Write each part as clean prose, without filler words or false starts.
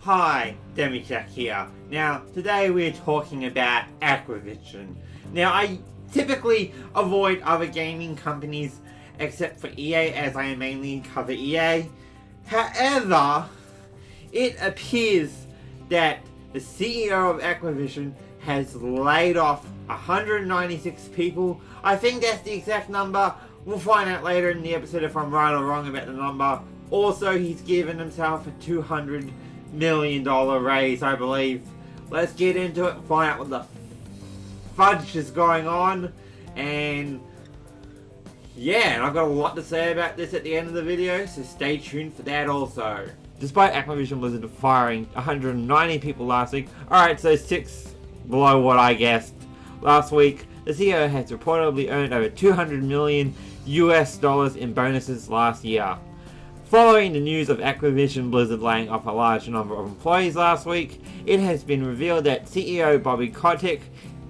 Hi, Demi here. Now, today we're talking about activision. Now, I typically avoid other gaming companies except for EA, as I mainly cover EA. However, it appears that the CEO of activision has laid off 196 people. I think that's the exact number. We'll find out later in the episode if I'm right or wrong about the number. Also, he's given himself a $200 million raise, I believe. Let's get into it and find out what the fudge is going on. And yeah, and I've got a lot to say about this at the end of the video, so stay tuned for that also. Despite Activision Blizzard firing 190 people last week, alright, so 6 below what I guessed last week, the CEO has reportedly earned over $200 million in bonuses last year. Following the news of Activision Blizzard laying off a large number of employees last week, it has been revealed that CEO Bobby Kotick,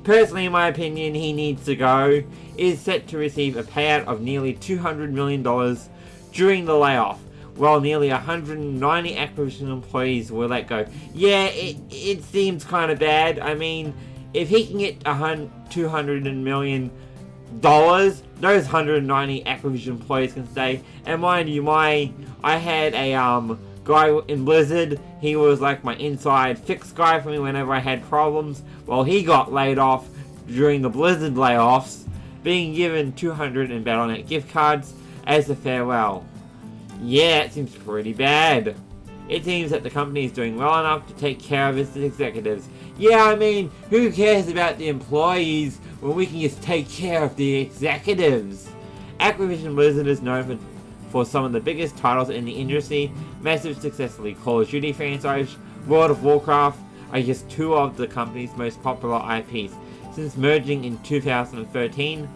personally in my opinion he needs to go, is set to receive a payout of nearly $200 million during the layoff, while nearly 190 Activision employees were let go. Yeah, it seems kind of bad. I mean, if he can get $200 million, those 190 Activision employees can stay. And mind you, I had a guy in Blizzard. He was like my inside fix guy for me whenever I had problems. Well, he got laid off during the Blizzard layoffs, being given 200 in Battle.net gift cards as a farewell. Yeah, it seems pretty bad. It seems that the company is doing well enough to take care of its executives. Yeah, I mean, who cares about the employees when we can just take care of the executives? Activision Blizzard is known for some of the biggest titles in the industry. Massive successfully Call of Duty franchise, World of Warcraft are just two of the company's most popular IPs since merging in 2013.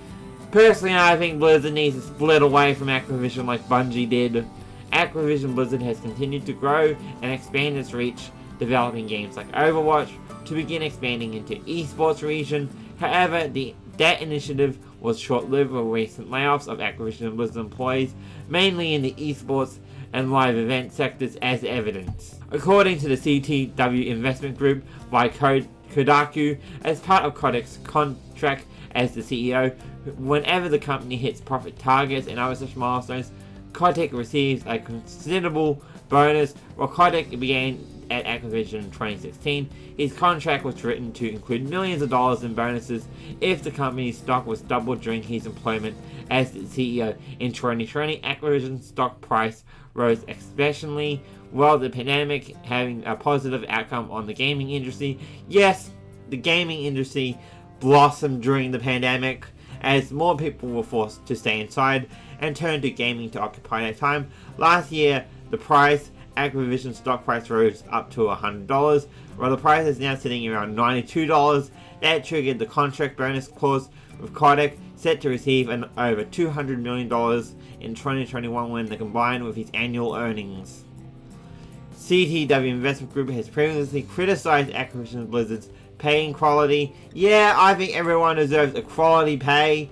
Personally, I think Blizzard needs to split away from Activision like Bungie did. Activision Blizzard has continued to grow and expand its reach, developing games like Overwatch to begin expanding into esports region. However, that initiative was short-lived with recent layoffs of Activision Blizzard employees, mainly in the esports and live event sectors as evidence. According to the CTW investment group by Kodaku, as part of Kotick's contract as the CEO, whenever the company hits profit targets and other such milestones, Kotick receives a considerable bonus. While Kotick began at Activision in 2016, his contract was written to include millions of dollars in bonuses if the company's stock was doubled during his employment as the CEO. In 2020, Activision's stock price rose especially while the pandemic having a positive outcome on the gaming industry. Yes, the gaming industry blossomed during the pandemic as more people were forced to stay inside and turn to gaming to occupy their time. Last year, the Activision stock price rose up to $100, while the price is now sitting around $92. That triggered the contract bonus clause, with Kotick set to receive over $200 million in 2021 when combined with his annual earnings. CTW Investment Group has previously criticized Activision Blizzard's paying quality. Yeah, I think everyone deserves a quality pay.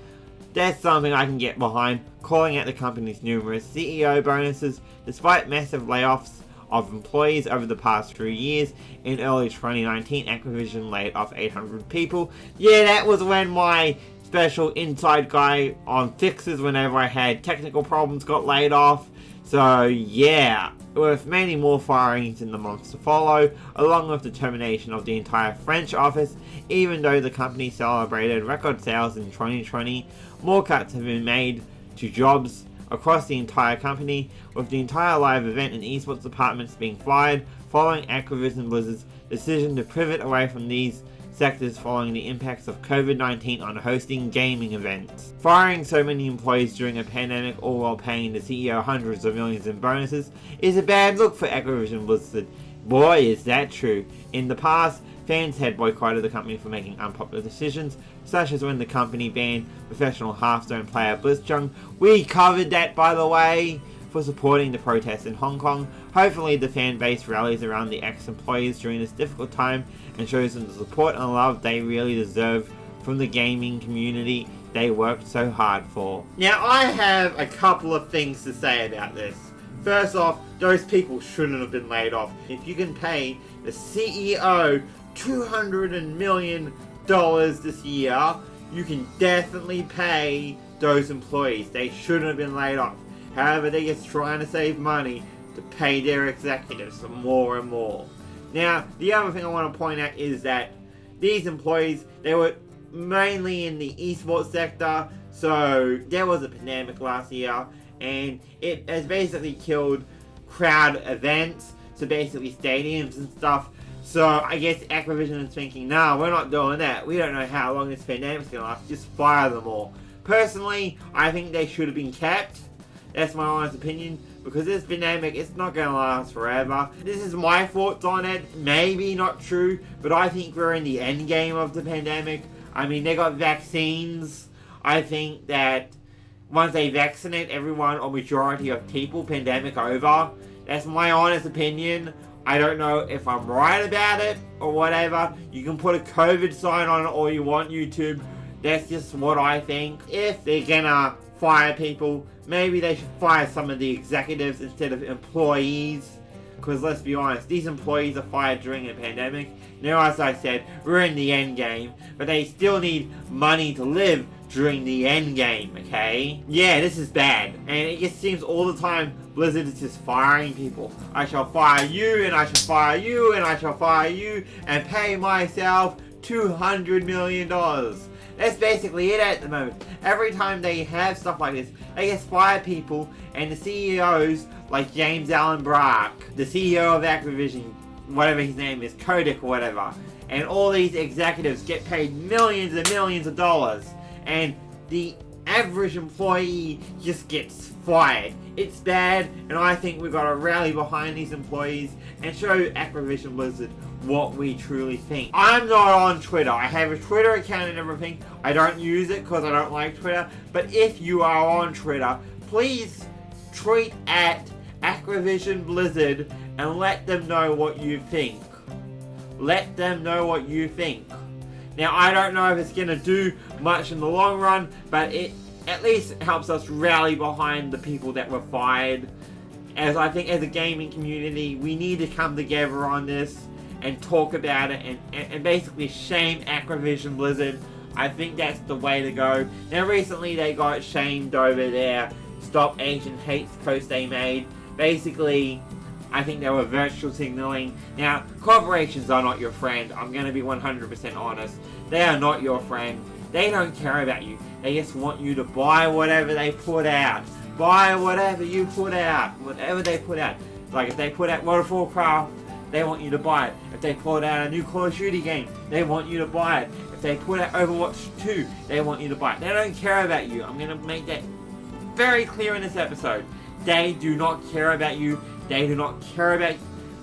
That's something I can get behind, calling out the company's numerous CEO bonuses. Despite massive layoffs of employees over the past 3 years, in early 2019 Activision laid off 800 people. Yeah, that was when my special inside guy on fixes whenever I had technical problems got laid off. So yeah, with many more firings in the months to follow, along with the termination of the entire French office. Even though the company celebrated record sales in 2020, more cuts have been made to jobs across the entire company, with the entire live event and esports departments being fired following Activision Blizzard's decision to pivot away from these sectors following the impacts of COVID-19 on hosting gaming events. Firing so many employees during a pandemic, all while paying the CEO hundreds of millions in bonuses, is a bad look for Activision Blizzard. Boy, is that true. In the past, fans had boycotted the company for making unpopular decisions, such as when the company banned professional Hearthstone player Blitzchung. We covered that, by the way, for supporting the protests in Hong Kong. Hopefully the fan base rallies around the ex-employees during this difficult time and shows them the support and love they really deserve from the gaming community they worked so hard for. Now, I have a couple of things to say about this. First off, those people shouldn't have been laid off. If you can pay the CEO $200 million this year, you can definitely pay those employees. They shouldn't have been laid off. However, they're just trying to save money to pay their executives more and more. Now, the other thing I want to point out is that these employees, they were mainly in the esports sector. So there was a pandemic last year, and it has basically killed crowd events, so basically stadiums and stuff. So I guess Activision is thinking, nah, we're not doing that. We don't know how long this pandemic's gonna last. Just fire them all. Personally, I think they should have been kept. That's my honest opinion, because this pandemic, it's not gonna last forever. This is my thoughts on it. Maybe not true, but I think we're in the end game of the pandemic. I mean, they got vaccines. I think that once they vaccinate everyone or majority of people, pandemic over. That's my honest opinion. I don't know if I'm right about it or whatever. You can put a COVID sign on it all you want, YouTube. That's just what I think. If they're gonna fire people, maybe they should fire some of the executives instead of employees. Because let's be honest, these employees are fired during a pandemic. Now, as I said, we're in the end game, but they still need money to live during the end game, okay? Yeah, this is bad, and it just seems all the time Blizzard is just firing people. I shall fire you, and I shall fire you, and I shall fire you, and pay myself $200 million. That's basically it at the moment. Every time they have stuff like this, they just fire people, and the CEOs, like James Allen Brack, the CEO of Activision, whatever his name is, Kodak or whatever, and all these executives get paid millions and millions of dollars, and the average employee just gets fired. It's bad, and I think we've got to rally behind these employees and show Activision Blizzard what we truly think. I'm not on Twitter. I have a Twitter account and everything. I don't use it because I don't like Twitter, but if you are on Twitter, please tweet at Activision Blizzard and let them know what you think. Let them know what you think. Now, I don't know if it's going to do much in the long run, but it at least helps us rally behind the people that were fired. As I think as a gaming community, we need to come together on this and talk about it and basically shame Activision Blizzard. I think that's the way to go. Now, recently they got shamed over their stopasianhate post they made. Basically, I think they were virtual signaling. Now, corporations are not your friend. I'm going to be 100% honest. They are not your friend. They don't care about you. They just want you to buy whatever they put out. Buy whatever you put out. Whatever they put out. Like if they put out World of Warcraft, they want you to buy it. If they put out a new Call of Duty game, they want you to buy it. If they put out Overwatch 2, they want you to buy it. They don't care about you. I'm going to make that very clear in this episode. They do not care about you. They do not care about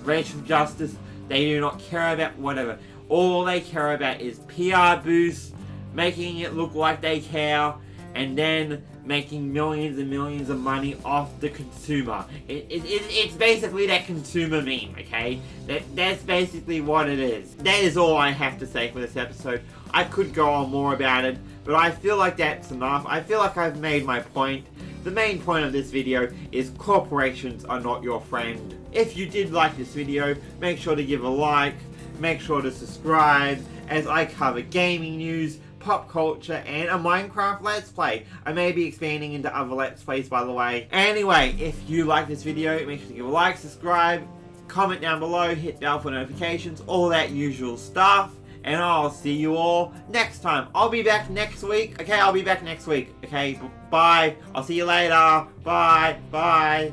racial justice. They do not care about whatever. All they care about is PR boosts, making it look like they care, and then making millions and millions of money off the consumer. It's basically that consumer meme, okay? That's basically what it is. That is all I have to say for this episode. I could go on more about it, but I feel like that's enough. I feel like I've made my point. The main point of this video is corporations are not your friend. If you did like this video, make sure to give a like, make sure to subscribe, as I cover gaming news, pop culture, and a Minecraft Let's Play. I may be expanding into other Let's Plays, by the way. Anyway, if you like this video, make sure to give a like, subscribe, comment down below, hit bell for notifications, all that usual stuff. And I'll see you all next time. I'll be back next week. Okay, I'll be back next week. Okay, bye. I'll see you later. Bye. Bye.